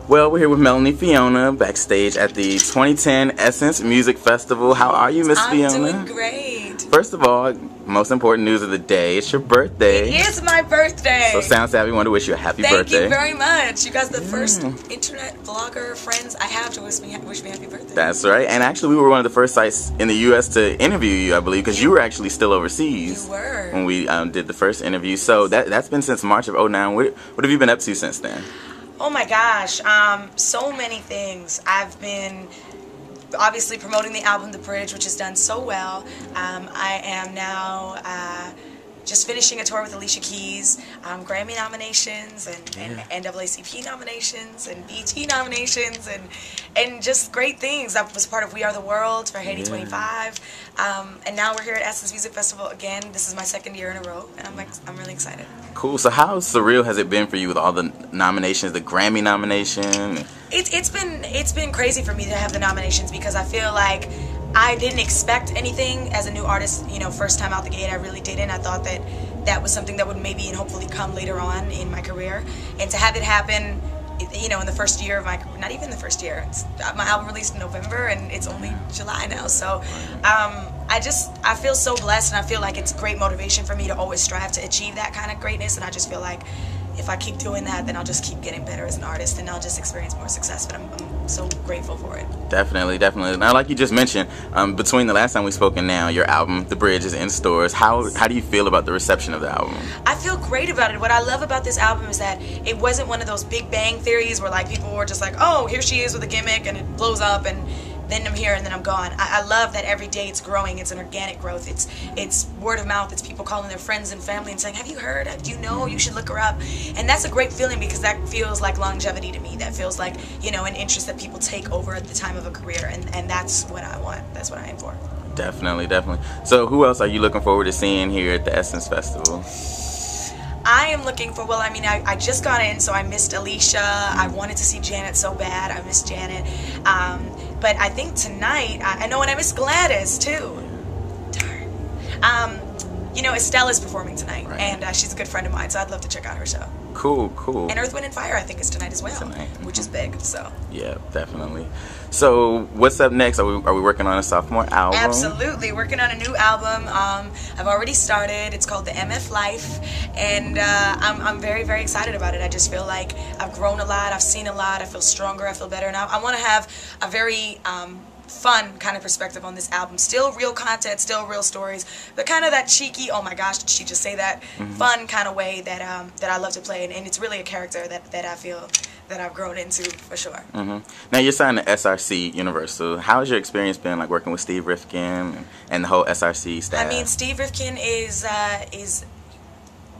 Well, we're here with Melanie Fiona backstage at the 2010 Essence Music Festival. How are you, Miss Fiona? I'm doing great. First of all, most important news of the day, it's your birthday. It is my birthday. So Sound Savvy wanted to wish you a happy birthday. Thank you very much. You guys are the first internet vlogger friends I have to wish me happy birthday. That's right. And actually, we were one of the first sites in the U.S. to interview you, I believe, because you were actually still overseas. You were. When we did the first interview. So that's been since March of 2009. What have you been up to since then? Oh my gosh, so many things. I've been obviously promoting the album The Bridge, which has done so well. I am now just finishing a tour with Alicia Keys, Grammy nominations and NAACP nominations and BT nominations and just great things. I was part of We Are the World for Haiti 25, and now we're here at Essence Music Festival again. This is my second year in a row, and I'm really excited. Cool. So how surreal has it been for you with all the nominations, the Grammy nomination? It's been crazy for me to have the nominations because I feel like I didn't expect anything as a new artist, you know, first time out the gate. I really didn't. I thought that was something that would maybe and hopefully come later on in my career. And to have it happen, you know, in the first year of my career, not even the first year. My album released in November and it's only July now. So I feel so blessed, and I feel like it's great motivation for me to always strive to achieve that kind of greatness. And I just feel like if I keep doing that, then I'll just keep getting better as an artist and I'll just experience more success. But I'm so grateful for it. Definitely, definitely. Now, like you just mentioned, between the last time we spoke and now, your album, The Bridge, is in stores. How do you feel about the reception of the album? I feel great about it. What I love about this album is that it wasn't one of those Big Bang theories where like people were just like, oh, here she is with a gimmick and it blows up and then I'm here and then I'm gone. I love that every day it's growing. It's an organic growth. It's word of mouth. It's people calling their friends and family and saying, have you heard? Do you know? You should look her up. And that's a great feeling because that feels like longevity to me. That feels like, you know, an interest that people take over at the time of a career. And that's what I want. That's what I aim for. Definitely, definitely. So who else are you looking forward to seeing here at the Essence Festival? I am looking for, well, I mean, I just got in, so I missed Alicia. I wanted to see Janet so bad. I missed Janet. But I think tonight, I know, and I miss Gladys, too. Darn. You know, Estella's performing tonight, and she's a good friend of mine, so I'd love to check out her show. Cool, cool. And Earth, Wind, and Fire, I think, is tonight as well, which is big, so. Yeah, definitely. So, what's up next? Are we working on a sophomore album? Absolutely, working on a new album. I've already started. It's called The MF Life, and I'm very, very excited about it. I just feel like I've grown a lot, I've seen a lot, I feel stronger, I feel better, and I want to have a very fun kind of perspective on this album. Still real content, still real stories, but kind of that cheeky, oh my gosh, did she just say that? Fun kind of way that I love to play, and it's really a character that I feel that I've grown into for sure. Now you're signed to SRC Universal. How has your experience been, like working with Steve Rifkin and the whole SRC staff? I mean, Steve Rifkin is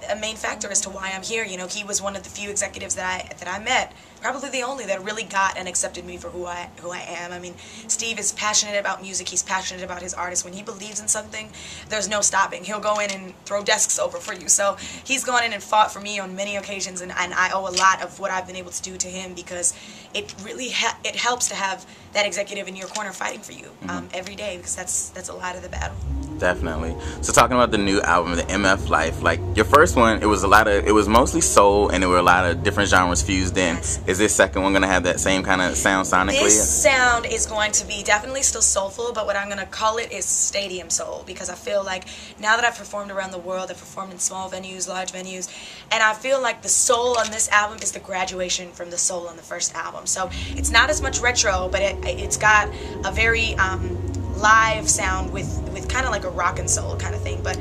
a main factor as to why I'm here. You know, he was one of the few executives that I met, probably the only, that really got and accepted me for who I am. I mean, Steve is passionate about music. He's passionate about his artists. When he believes in something, there's no stopping. He'll go in and throw desks over for you. So he's gone in and fought for me on many occasions, and I owe a lot of what I've been able to do to him because it really it helps to have that executive in your corner fighting for you every day, because that's a lot of the battle. Definitely. So talking about the new album, the MF Life, like your first one, it was mostly soul and there were a lot of different genres fused in. Yes. Is this second one going to have that same kind of sound sonically? This sound is going to be definitely still soulful, but what I'm going to call it is stadium soul, because I feel like now that I've performed around the world, I've performed in small venues, large venues, and I feel like the soul on this album is the graduation from the soul on the first album. So it's not as much retro, but it's got a very live sound with kind of like a rock and soul kind of thing, but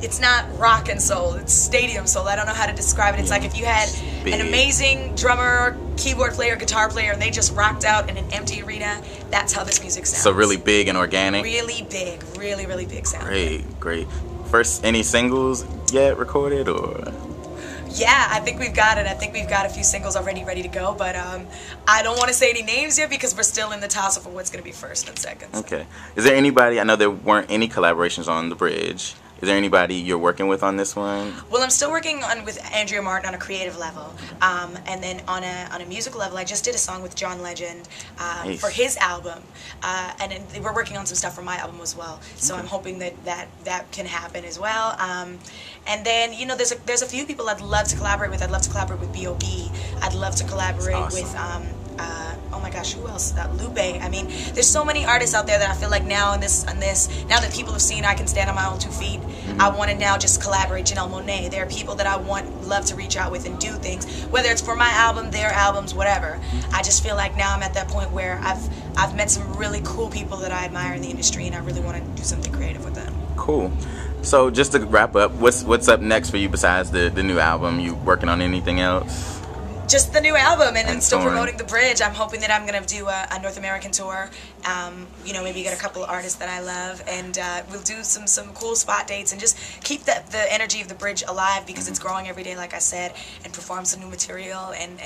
it's not rock and soul, it's stadium soul. I don't know how to describe it. It's like if you had an amazing drummer, keyboard player, guitar player, and they just rocked out in an empty arena. That's how this music sounds. So really big and organic? Really big, really, really big sound. Great, great. First, any singles yet recorded, or? Yeah, I think we've got it. I think we've got a few singles already ready to go, but I don't want to say any names yet because we're still in the toss of what's going to be first and second. So. Okay. Is there anybody, I know there weren't any collaborations on The Bridge. Is there anybody you're working with on this one? Well, I'm still working with Andrea Martin on a creative level, and then on a musical level, I just did a song with John Legend Nice. for his album, and then we're working on some stuff for my album as well. So I'm hoping that can happen as well. And then, you know, there's a few people I'd love to collaborate with. I'd love to collaborate with B.O.B. I'd love to collaborate with oh my gosh, who else? Lupe. I mean, there's so many artists out there that I feel like now now that people have seen I can stand on my own 2 feet, I want to now just collaborate. Janelle Monáe. There are people that I love to reach out with and do things, whether it's for my album, their albums, whatever. I just feel like now I'm at that point where I've met some really cool people that I admire in the industry, and I really want to do something creative with them. Cool. So just to wrap up, what's up next for you besides the new album? You working on anything else? Just the new album, and then still promoting The Bridge. I'm hoping that I'm going to do a North American tour, you know, maybe get a couple of artists that I love, and we'll do some cool spot dates and just keep the energy of The Bridge alive, because it's growing every day, like I said, and perform some new material, and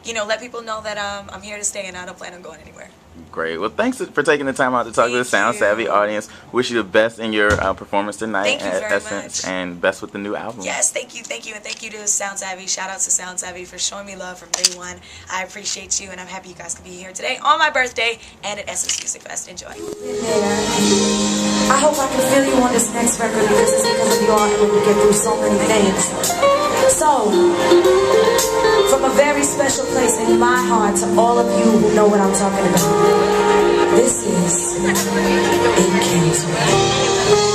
you know, let people know that I'm here to stay and I don't plan on going anywhere. Great. Well, thanks for taking the time out to talk to the Sound Savvy audience. Wish you the best in your performance tonight at Essence, and best with the new album. Yes, thank you, and thank you to Sound Savvy. Shout out to Sound Savvy for showing me love from day one. I appreciate you, and I'm happy you guys could be here today on my birthday and at Essence Music Fest. Enjoy. I hope I can feel you on this next record, because it's because of you all I'm going to get through so many things. So, from a very special place in my heart to all of you who know what I'm talking about, this is It Came to Me.